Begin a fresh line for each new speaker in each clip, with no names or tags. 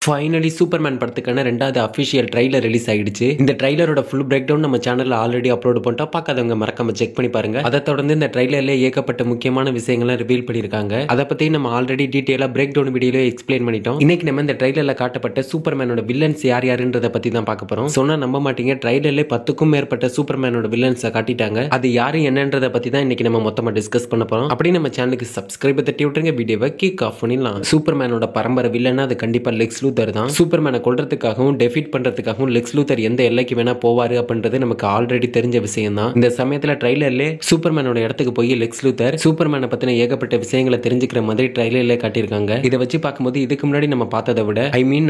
Finally Superman படத்துக்கான ரெண்டாவது official trailer release ஆயிடுச்சு. இந்த ட்ரைலரோட ஃபுல் பிரேக் டவுன் நம்ம சேனல்ல ஆல்ரெடி அப்லோட் பண்ணிட்டோம். பார்க்காதவங்க மறக்காம செக் பண்ணி பாருங்க. அதை தொடர்ந்து இந்த ட்ரைலர்ல ஏகப்பட்ட முக்கியமான விஷயங்களை ரிவீல் பண்ணிருக்காங்க. அதை பத்தி நம்ம ஆல்ரெடி டீடைலா பிரேக் டவுன் வீடியோல எக்ஸ்பிளைன் பண்ணிட்டோம். இன்னைக்கு நம்ம இந்த ட்ரைலர்ல காட்டப்பட்ட சூப்பர்மேனோட வில்லன்ஸ் யார் யாருன்றத பத்தி தான் பார்க்க போறோம். சொன்னா நம்ப மாட்டீங்க, ட்ரைலர்ல 10க்கும் மேற்பட்ட சூப்பர்மேனோட வில்லன்ஸை காட்டிட்டாங்க. அது யாரு என்னன்றத பத்தி தான் இன்னைக்கு நம்ம மொத்தமா டிஸ்கஸ் பண்ண போறோம். அப்படி நம்ம சேனலுக்கு சப்ஸ்கிரைப் தட்டி விட்டுருங்க. வீடியோவை கிக் ஆஃப் பண்ணிடலாம். சூப்பர்மேனோட பரம்பரை வில்லனா அது கண்டிப்பா லெக்ஸ் லூதர் தான். சூப்பர்மேனை கொல்றதுக்காகவும் டெஃபீட் பண்றதுக்காகவும் லெக்ஸ் லூதர் எந்த எல்லைக்கு வேணா போவாரு அப்படின்றது நமக்கு ஆல்ரெடி தெரிஞ்ச விஷயம் தான். இந்த சமயத்துல ட்ரைலர்ல சூப்பர்மேனோட இடத்துக்கு போய் லெக்ஸ் லூதர் சூப்பர்மேனை பத்தின ஏகப்பட்ட விஷயங்களை தெரிஞ்சுக்கிற மாதிரி ட்ரைலர்ல காட்டியிருக்காங்க. இதை வச்சு பார்க்கும்போது இதுக்கு முன்னாடி நம்ம பார்த்ததை விட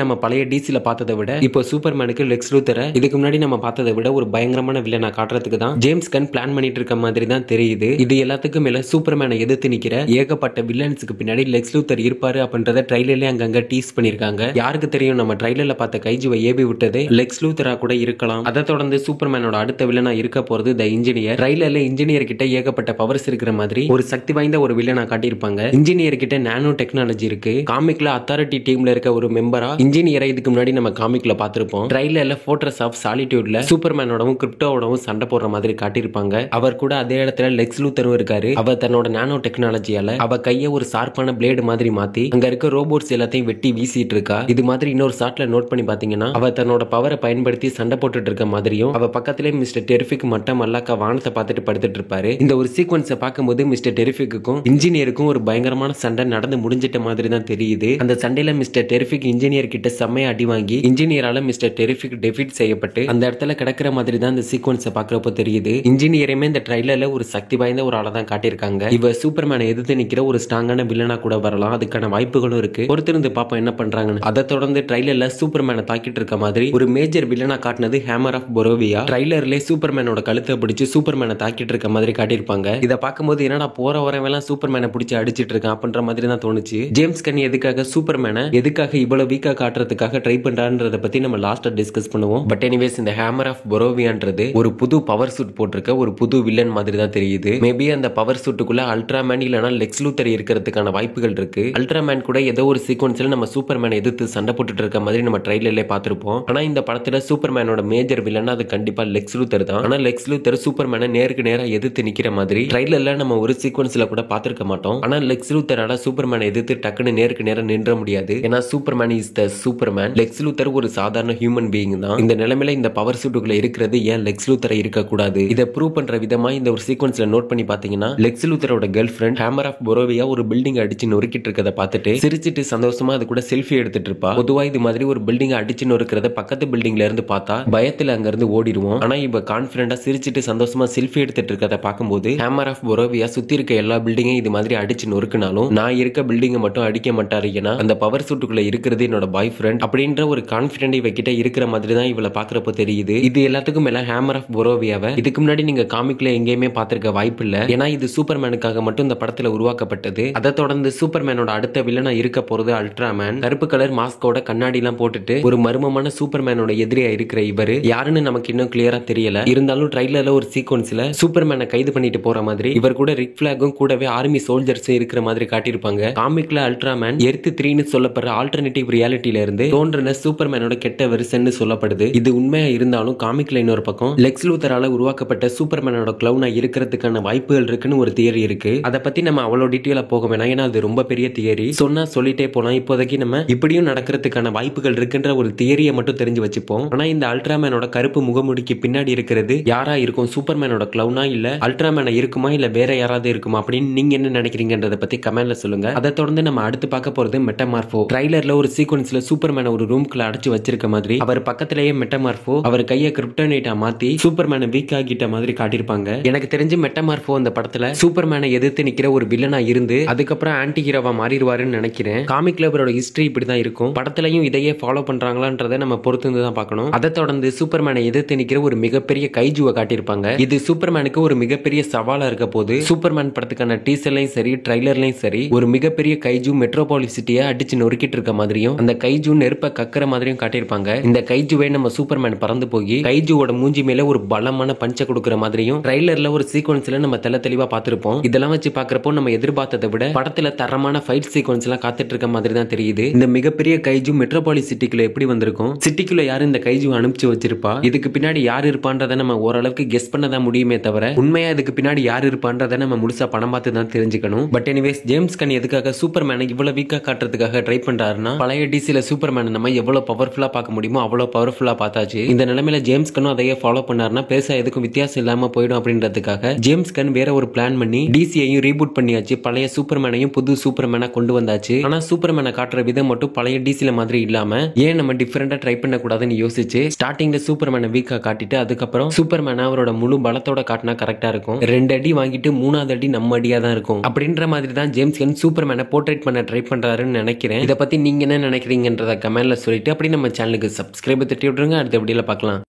நம்ம பழைய டிசில பார்த்ததை விட இப்போ சூப்பர்மேனுக்கு லெக்ஸ் லூதரை இதுக்கு முன்னாடி நம்ம பார்த்ததை விட ஒரு பயங்கரமான வில்லனா காட்டுறதுக்கு தான் ஜேம்ஸ் கன் பிளான் பண்ணிட்டு இருக்க மாதிரி தான் தெரியுது. இது எல்லாத்துக்கும் மேல சூப்பர்மேனை எதிர்த்து நிக்கிற ஏகப்பட்ட வில்லன்ஸுக்கு பின்னாடி லெக்ஸ் லூதர் இருப்பாரு அப்படின்றத ட்ரைலர்ல அங்கங்க டீஸ் பண்ணிருக்காங்க. யாருக்கு தெரியும், நம்ம ட்ரைலர்ல பார்த்த கைஜுவை ஏவி விட்டது லெக்ஸ் லூதரா கூட இருக்கலாம். அதை தொடர்ந்து சூப்பர்மேனோட அடுத்த வில்லனா இருக்க போறது த இன்ஜினியர். ட்ரைலர்ல இன்ஜினியர் கிட்ட ஏகப்பட்ட பவர்ஸ் இருக்கிற மாதிரி ஒரு சக்தி வாய்ந்த ஒரு வில்லனா காட்டியிருப்பாங்க. இன்ஜினியர் கிட்ட நானோ டெக்னாலஜி இருக்கு. காமிக்ல அத்தாரிட்டி டீம்ல இருக்க ஒரு மெம்பரா இன்ஜினியரை இதுக்கு முன்னாடி நம்ம காமிக்ல பார்த்திருப்போம். ட்ரைலர்ல ஃபோர்ட்ரஸ் ஆஃப் சாலிட்யூட்ல சூப்பர்மேனோடவும் கிரிப்டோவோடவும் சண்டை போடுற மாதிரி காட்டியிருப்பாங்க. அவர் கூட அதே இடத்துல லெக்ஸ் லூதரும் இருக்காரு. அவர் தன்னோட நானோ டெக்னாலஜியால அவ கைய ஒரு ஷார்ப்பான பிளேடு மாதிரி மாத்தி அங்க இருக்க ரோபோட்ஸ் எல்லாத்தையும் வெட்டி வீசிட்டு இருக்கா. இது மாதிரி இன்னொரு ஷாட்ல நோட் பண்ணி பாத்தீங்கன்னா அவ தன்னோட பவரை பயன்படுத்தி சண்டை போட்டுட்டு இருக்க மாதிரியும் அவ பக்கத்திலே மிஸ்டர் டெரிஃபிக் மட்டும் மல்லாக்கா வானத்தை பார்த்துட்டு படுத்துட்டு இருப்பாரு. இந்த ஒரு சீக்வன்ஸை பார்க்கும்போது மிஸ்டர் டெரிஃபிக்கும் இன்ஜினியருக்கும் ஒரு பயங்கரமான சண்டை நடந்து முடிஞ்சிட்ட மாதிரி தான் தெரியுது. அந்த சண்டையில மிஸ்டர் டெரிஃபிக் இன்ஜினியர் கிட்ட செம்மையா அடி வாங்கி இன்ஜினியரால மிஸ்டர் டெரிஃபிக் டெஃபீட் செய்யப்பட்டு அந்த இடத்துல கிடக்கிற மாதிரி தான் இந்த சீக்வன்ஸை பார்க்கறப்போ தெரியுது. இன்ஜினியருமே இந்த ட்ரைலர்ல ஒரு சக்தி வாய்ந்த ஒரு ஆளை தான் காட்டியிருக்காங்க. இவ சூப்பர்மேனை எதிர்த்து நிக்கிற ஒரு ஸ்ட்ராங்கான வில்லனா கூட வரலாம். அதுக்கான வாய்ப்புகளும் இருக்கு. பொறுத்திருந்து பாப்போம் என்ன பண்றாங்கன்னு. அதை தொடர்ந்து ட்ரைலர்ல சூப்பர்மேனை தாக்கிட்டு இருக்க மாதிரி ஒரு மேஜர் வில்லனா காட்டினது ஹேமர் ஆஃப் பொரோவியா. ட்ரைலர்ல சூப்பர்மேனோட கழுத்தை பிடிச்சு சூப்பர்மேனை தாக்கிட்டு இருக்க மாதிரி காட்டியிருப்பாங்க. இதை பார்க்கும்போது என்னடா போற வரவெல்லாம் சூப்பர்மேனை பிடிச்சி அடிச்சிட்டு இருக்கான் அப்படின்ற மாதிரி தான் தோணுச்சு. ஜேம்ஸ் கன் எதுக்காக சூப்பர்மேனை எதுக்காக இவ்வளவு வீக்கா காட்டுறதுக்காக ட்ரை பண்றான்றத பத்தி நம்ம லாஸ்டா டிஸ்கஸ் பண்ணுவோம். பட் எனிவேஸ் இந்த ஹேமர் ஆஃப் பொரோவியான்றது ஒரு புது பவர் சூட் போட்டிருக்க ஒரு புது வில்லன் மாதிரி தான் தெரியுது. மேபி அந்த பவர் சூட்டுக்குள்ள அல்ட்ராமேன் இல்லனா லெக்ஸ் லூதர் இருக்கிறதுக்கான வாய்ப்புகள் இருக்கு. அல்ட்ராமேன் கூட ஏதோ ஒரு சீக்வன்ஸ்ல நம்ம சூப்பர்மேனை எதிர்த்து சண்டை போட்டுட்டு இருக்க மாதிரி நம்ம ட்ரைலர்ல பார்த்திருப்போம். ஆனா இந்த படத்துல சூப்பர்மேனோட மேஜர் வில்லன் அது கண்டிப்பா லெக்ஸ் லூதர் தான். ஆனா லெக்ஸ் லூதர் சூப்பர்மேனை நேருக்கு நேரா எதிர்த்து நிக்கிற மாதிரி ட்ரைலர்ல நம்ம ஒரு சீக்வன்ஸ்ல கூட பார்த்திருக்க மாட்டோம். ஆனா லெக்ஸ் லூதரால சூப்பர்மேனை எதிர்த்து டக்குன்னு நேருக்கு நேரா நின்ற முடியாது. ஏன்னா Superman is the Superman. Lex Luthor ஒரு சாதாரண ஹியூமன் பீயிங் தான். இந்த நிலைமையில இந்த பவர் சூட்டுக்குள்ள இருக்கிறது ஏன் லெக்ஸ் லூதரை இருக்க கூடாது? இதை ப்ரூவ் பண்ற விதமா இந்த ஒரு சீக்வன்ஸ்ல நோட் பண்ணி பாத்தீங்கன்னா லெக்ஸ் லூதரோட கேர்ள் ஃபிரெண்ட் ஹேமர் ஆஃப் பொரோவியா ஒரு பில்டிங் அடிச்சு நொறுக்கிட்டு இருக்கதை பார்த்துட்டு சிரிச்சிட்டு சந்தோஷமா அது கூட செல்ஃபி எடுத்துட்டு இருப்பா. பொதுவா இது மாதிரி ஒரு பில்டிங் அடிச்சு நொறுக்கிறத பக்கத்து பில்டிங்ல இருந்து பார்த்தா பயத்துல அங்க இருந்து ஓடிடுவோம். ஆனா இவ கான்பிடண்டா சிரிச்சிட்டு சந்தோஷமா செல்ஃபி எடுத்துட்டு இருக்கதை பார்க்கும்போது ஹேமர் ஆஃப் பொரோவியா சுத்தி இருக்க எல்லா பில்டிங்கையும் இது மாதிரி அடிச்சு நொறுக்கினாலும் நான் இருக்க பில்டிங்கை மட்டும் அடிக்க மாட்டாரு. ஏன்னா அந்த பவர் சூட்டுக்குள்ள இருக்கிறது என்னோட பாய் ஃப்ரெண்ட் அப்படின்ற ஒரு கான்பிடென்ட் இவகிட்ட இருக்கிற மாதிரி தான் இவளை பாக்குறப்போ தெரியுது. இது எல்லாத்துக்கும் மேல ஹேமர் ஆஃப் பொரோவியாவை இதுக்கு முன்னாடி நீங்க காமிக்ல எங்கேயுமே பார்த்திருக்க வாய்ப்பு இல்ல. ஏன்னா இது சூப்பர்மேனுக்காக மட்டும் இந்த படத்துல உருவாக்கப்பட்டது. அதை தொடர்ந்து சூப்பர்மேனோட அடுத்த வில்லனா இருக்க போறது அல்ட்ராமேன். கருப்பு கலர் மாஸ்கோட கண்ணாடி எல்லாம் போட்டுட்டு ஒரு மர்மமான சூப்பர்மேனோட எதிரியா இருக்கிற இவரு யாருன்னு நமக்கு இன்னும் கிளியரா தெரியல. இருந்தாலும் ட்ரைலர்ல ஒரு சீக்வன்ஸ்ல சூப்பர்மேனை கைது பண்ணிட்டு போற மாதிரி இவர் கூட ரிக் பிளாகும் கூடவே ஆர்மி சோல்ஜர்ஸும் இருக்கிற மாதிரி காட்டியிருப்பாங்க. காமிக்ல அல்ட்ராமேன் எர்த் 3ன்னு சொல்லப்படுற ஆல்டர்னேட்டிவ் ரியாலிட்டியில இருந்து தோன்றின சூப்பர்மேனோட கெட்ட வெர்ஷன் சொல்லப்படுது. இது உண்மையா இருந்தாலும் காமிக்ல இன்னொரு பக்கம் லெக்ஸ் லூதரால உருவாக்கப்பட்ட சூப்பர்மேனோட கிளவுனா இருக்கிறதுக்கான வாய்ப்புகள் இருக்குன்னு ஒரு தியரி இருக்கு. அதை பத்தி நம்ம அவ்வளவு டீட்டெயிலா போக வேணாம். ஏன்னா அது ரொம்ப பெரிய தியரி. சொன்னா சொல்லிட்டே போனா இப்போதைக்கு நம்ம இப்படியும் நடக்கிறதுக்கான வாய்ப்புகள் இருக்குன்ற ஒரு தியரியை மட்டும் தெரிஞ்சு வச்சுப்போம். ஆனா இந்த அல்ட்ராமேனோட கருப்பு முகமுடிக்கு பின்னாடி இருக்கிறது யாரா இருக்கும்? சூப்பர்மேனோட கிளவுனா இல்ல அல்ட்ராமேனா இருக்குமா இல்ல வேற யாராவது இருக்குமா அப்படின்னு நீங்க என்ன நினைக்கிறீங்கன்றத பத்தி கமெண்ட்ல சொல்லுங்க. அதை தொடர்ந்து நம்ம அடுத்து பார்க்க போறது மெட்டமார்போ. ட்ரைலர்ல ஒரு சீக்வன்ஸ்ல சூப்பர்மேனை ஒரு ரூம்குள்ள அடைச்சு வச்சிருக்க மாதிரி அவர் பக்கத்திலேயே மெட்டமார்போ அவர் கையை கிரிப்டோனைட்டா மாத்தி சூப்பர்மேனை வீக் ஆகிட்ட மாதிரி காட்டியிருப்பாங்க. எனக்கு தெரிஞ்சு மெட்டமார்போ அந்த படத்துல சூப்பர்மேனை எதிர்த்து நிக்கிற ஒரு வில்லனா இருந்து அதுக்கப்புறம் ஆன்டி ஹீரோவா மாறிடுவாருன்னு நினைக்கிறேன். காமிக்ல அவரோட ஹிஸ்டரி இப்படிதான் இருக்கும். படத்திலையும் இதையே ஃபாலோ பண்றாங்களான்றதை நம்ம பொறுத்து தான் பார்க்கணும். அதை தொடர்ந்து சூப்பர்மேனை எதிர்த்து நிக்கிற ஒரு மிகப்பெரிய கைஜுவை காட்டியிருப்பாங்க. இது சூப்பர்மேனுக்கு ஒரு மிகப்பெரிய சவாலா இருக்க போது சூப்பர்மேன் படத்துக்கான டீசர்லையும் சரி ட்ரைலர்லையும் சரி ஒரு மிகப்பெரிய கைஜு மெட்ரோபாலிஸ் சிட்டியை அடிச்சு நொறுக்கிட்டு இருக்க மாதிரியும் அந்த கைஜு நெருப்ப கக்கிற மாதிரியும் காட்டியிருப்பாங்க. இந்த கைஜுவை நம்ம சூப்பர்மேன் பறந்து போய் கைஜுவோட மூஞ்சி மேல ஒரு பலமான பஞ்ச கொடுக்கிற மாதிரியும் ட்ரைலர்ல ஒரு சீக்வன்ஸ்ல நம்ம தெளிவா பார்த்திருப்போம். இதெல்லாம் வச்சு பாக்குறப்போ நம்ம எதிர்பார்த்ததை விட படத்துல தரமான ஃபைட் சீக்வன்ஸ் எல்லாம் காத்துட்டு இருக்க மாதிரி தான் தெரியுது. இந்த மிகப்பெரிய கைஜு மெட்ரோபாலிஸ் சிட்டிக்குள்ள எப்படி வந்திருக்கும், சிட்டிக்குள்ள யாரு இந்த கைஜு அனுப்பிச்சு வச்சிருப்பா, இதுக்கு பின்னாடி யார் இருப்பான்றதை நம்ம ஓரளவுக்கு கெஸ் பண்ணதான் முடியுமே தவிர உண்மையா இதுக்கு பின்னாடி யார் இருப்பான்றதை நம்ம முழுசா படம் பார்த்து தான் தெரிஞ்சுக்கணும். பட் எனிவேஸ் ஜேம்ஸ் கன் எதுக்காக சூப்பர்மேனை இவ்வளவு வீக்கா காட்டுறதுக்காக ட்ரை பண்றாருன்னா, பழைய டிசில சூப்பர்மேன் நம்ம எவ்வளவு பவர்ஃபுல்லா பார்க்க முடியுமோ அவ்வளவு பவர்ஃபுல்லா பார்த்தாச்சு. இந்த நிலைமையில ஜேம்ஸ் கன்னும் அதையே ஃபாலோ பண்ணாருன்னா பெருசா எதுக்கும் வித்தியாசம் இல்லாம போயிடும் அப்படின்றதுக்காக ஜேம்ஸ் கன் வேற ஒரு பிளான் பண்ணி டிசியையும் ரீபூட் பண்ணியாச்சு. பழைய சூப்பர்மேனையும் புது சூப்பர்மேனா கொண்டு வந்தாச்சு. ஆனா சூப்பர்மேனை காட்டுற விதம் மட்டும் பழைய டிசில மாதிரி இல்லாம ஏன் நம்ம டிஃபரெண்டா ட்ரை பண்ண கூடாதுன்னு யோசிச்சு ஸ்டார்டிங்ல சூப்பர்மேனை வீக்கா காட்டிட்டு அதுக்கப்புறம் சூப்பர்மேனை அவரோட முழு பலத்தோட காட்டினா கரெக்டா இருக்கும். 2 அடி வாங்கிட்டு 3வது அடி நம்ம அடியா தான் இருக்கும். அப்படின்ற மாதிரி தான் ஜேம்ஸ் கன் சூப்பர்மேனை போர்ட்ரேட் பண்ண ட்ரை பண்றாருன்னு நினைக்கிறேன். இதை பத்தி நீங்க என்ன நினைக்கிறீங்கன்றத கமெண்ட்ல சொல்லிட்டு அப்படி நம்ம சேனலுக்கு சப்ஸ்கிரைப் தட்டி விட்டுருங்க. அடுத்த வீடியோல பார்க்கலாம்.